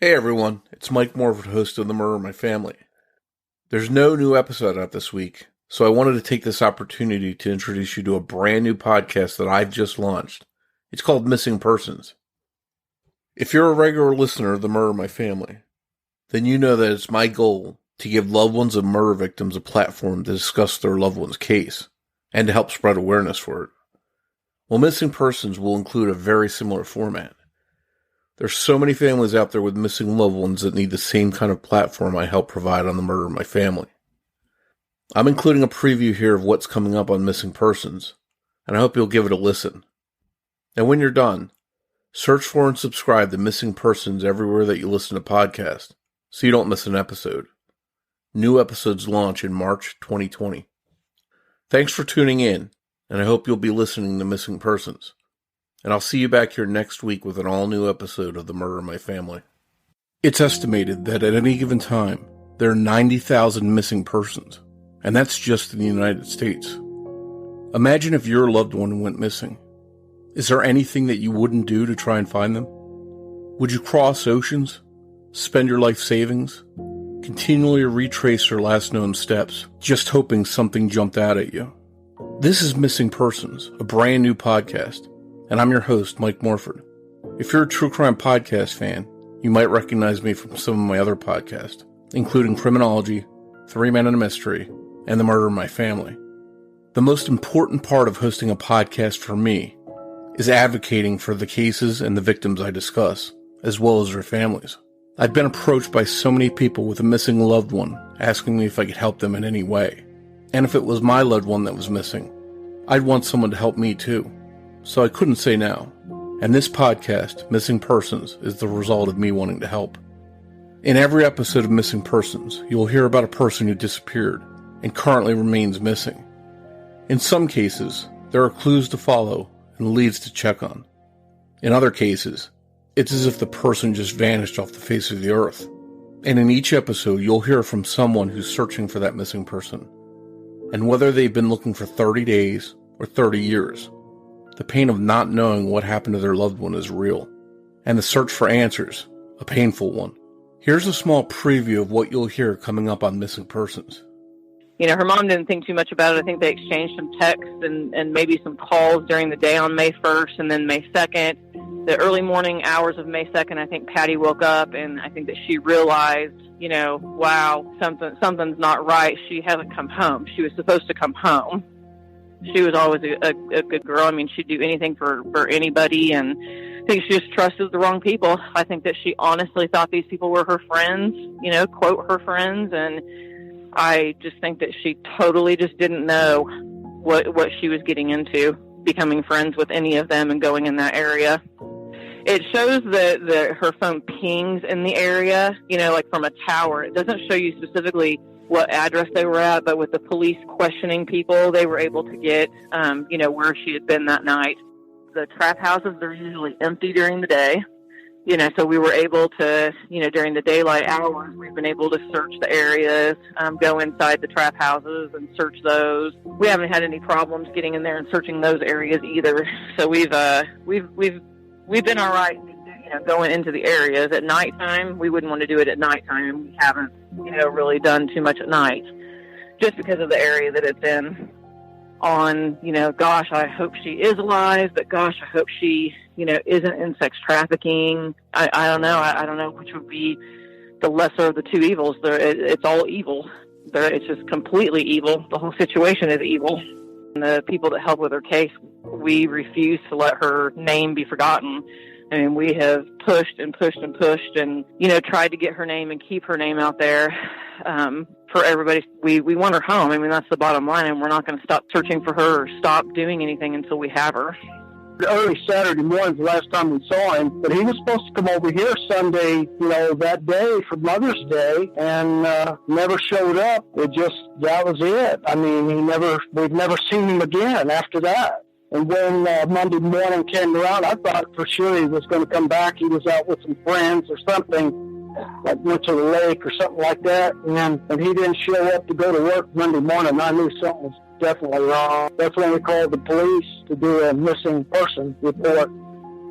Hey everyone, it's Mike Morford, host of The Murder in My Family. There's no new episode out this week, so I wanted to take this opportunity to introduce you to a brand new podcast that I've just launched. It's called Missing Persons. If you're a regular listener of The Murder in My Family, then you know that it's my goal to give loved ones of murder victims a platform to discuss their loved one's case, and to help spread awareness for it. Well, Missing Persons will include a very similar format. There's so many families out there with missing loved ones that need the same kind of platform I help provide on The Murder in My Family. I'm including a preview here of what's coming up on Missing Persons, and I hope you'll give it a listen. And when you're done, search for and subscribe to Missing Persons everywhere that you listen to podcasts, so you don't miss an episode. New episodes launch in March 2020. Thanks for tuning in, and I hope you'll be listening to Missing Persons. And I'll see you back here next week with an all-new episode of The Murder in My Family. It's estimated that at any given time, there are 90,000 missing persons, and that's just in the United States. Imagine if your loved one went missing. Is there anything that you wouldn't do to try and find them? Would you cross oceans, spend your life savings, continually retrace their last known steps, just hoping something jumped out at you? This is Missing Persons, a brand new podcast. And I'm your host, Mike Morford. If you're a true crime podcast fan, you might recognize me from some of my other podcasts, including Criminology, 3 Men and a Mystery, and The Murder in My Family. The most important part of hosting a podcast for me is advocating for the cases and the victims I discuss, as well as their families. I've been approached by so many people with a missing loved one, asking me if I could help them in any way. And if it was my loved one that was missing, I'd want someone to help me too. So I couldn't say no. And this podcast, Missing Persons, is the result of me wanting to help. In every episode of Missing Persons, you'll hear about a person who disappeared and currently remains missing. In some cases, there are clues to follow and leads to check on. In other cases, it's as if the person just vanished off the face of the earth. And in each episode, you'll hear from someone who's searching for that missing person. And whether they've been looking for 30 days or 30 years, the pain of not knowing what happened to their loved one is real, and the search for answers, a painful one. Here's a small preview of what you'll hear coming up on Missing Persons. You know, her mom didn't think too much about it. I think they exchanged some texts and maybe some calls during the day on May 1st and then May 2nd. The early morning hours of May 2nd, I think Patty woke up, and I think that she realized, you know, wow, something's not right. She hasn't come home. She was supposed to come home. She was always a good girl. I mean, she'd do anything for anybody, and I think she just trusted the wrong people. I think that she honestly thought these people were her friends, you know, quote, her friends, and I just think that she totally just didn't know what she was getting into, becoming friends with any of them and going in that area. It shows that her phone pings in the area, you know, like from a tower. It doesn't show you specifically what address they were at, but with the police questioning people, they were able to get, you know, where she had been that night. The trap houses, they're usually empty during the day, you know, so we were able to, you know, during the daylight hours, we've been able to search the areas, go inside the trap houses and search those. We haven't had any problems getting in there and searching those areas either. So we've been all right, you know, going into the areas at nighttime. We wouldn't want to do it at nighttime, and we haven't, you know, really done too much at night just because of the area that it's in. On, you know, gosh, I hope she is alive, but gosh, I hope she, you know, isn't in sex trafficking. I don't know. I don't know which would be the lesser of the two evils. It's all evil. It's just completely evil. The whole situation is evil. And the people that help with her case, we refuse to let her name be forgotten. I mean, we have pushed and pushed and pushed and, you know, tried to get her name and keep her name out there for everybody. We want her home. I mean, that's the bottom line, and we're not going to stop searching for her or stop doing anything until we have her. Early Saturday morning, the last time we saw him, but he was supposed to come over here Sunday, you know, that day for Mother's Day, and never showed up. That was it. I mean, we've never seen him again after that. And when Monday morning came around, I thought for sure he was going to come back. He was out with some friends or something, like went to the lake or something like that. And he didn't show up to go to work Monday morning. I knew something was definitely wrong. That's when we called the police to do a missing person report.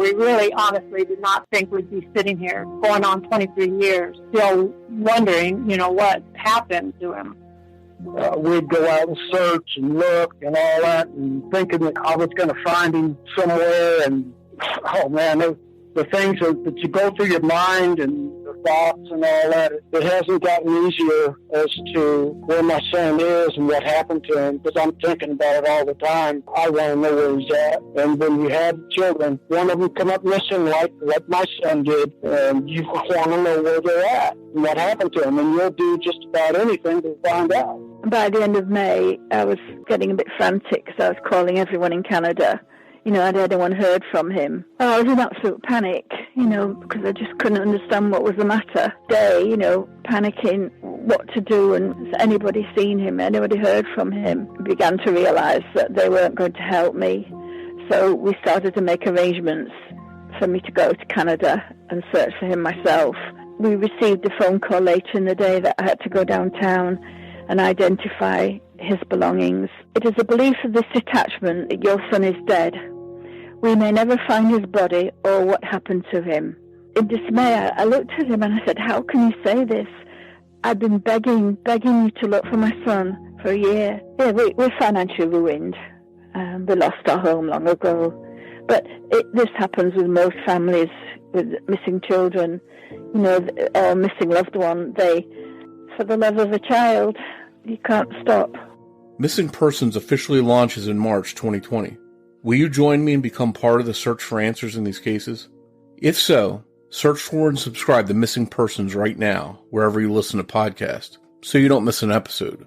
We really honestly did not think we'd be sitting here going on 23 years, still wondering, what happened to him. We'd go out and search and look and all that, and thinking that I was going to find him somewhere. And, oh, man, the things that you go through your mind and the thoughts and all that, it hasn't gotten easier as to where my son is and what happened to him, because I'm thinking about it all the time. I want to know where he's at. And when you have children, one of them come up missing like my son did, and you want to know where they're at and what happened to them, and you'll do just about anything to find out. By the end of May, I was getting a bit frantic because I was calling everyone in Canada. Had anyone heard from him? I was in absolute panic, because I just couldn't understand what was the matter. Panicking what to do, and has anybody seen him? Anybody heard from him? I began to realise that they weren't going to help me. So we started to make arrangements for me to go to Canada and search for him myself. We received a phone call later in the day that I had to go downtown and identify his belongings. It is a belief of this detachment that your son is dead. We may never find his body or what happened to him. In dismay, I looked at him and I said, how can you say this? I've been begging you to look for my son for a year. Yeah, we're financially ruined. We lost our home long ago. But this happens with most families with missing children, or missing loved one. For the love of a child, you can't stop. Missing Persons officially launches in March 2020. Will you join me and become part of the search for answers in these cases? If so, search for and subscribe to Missing Persons right now, wherever you listen to podcasts, so you don't miss an episode.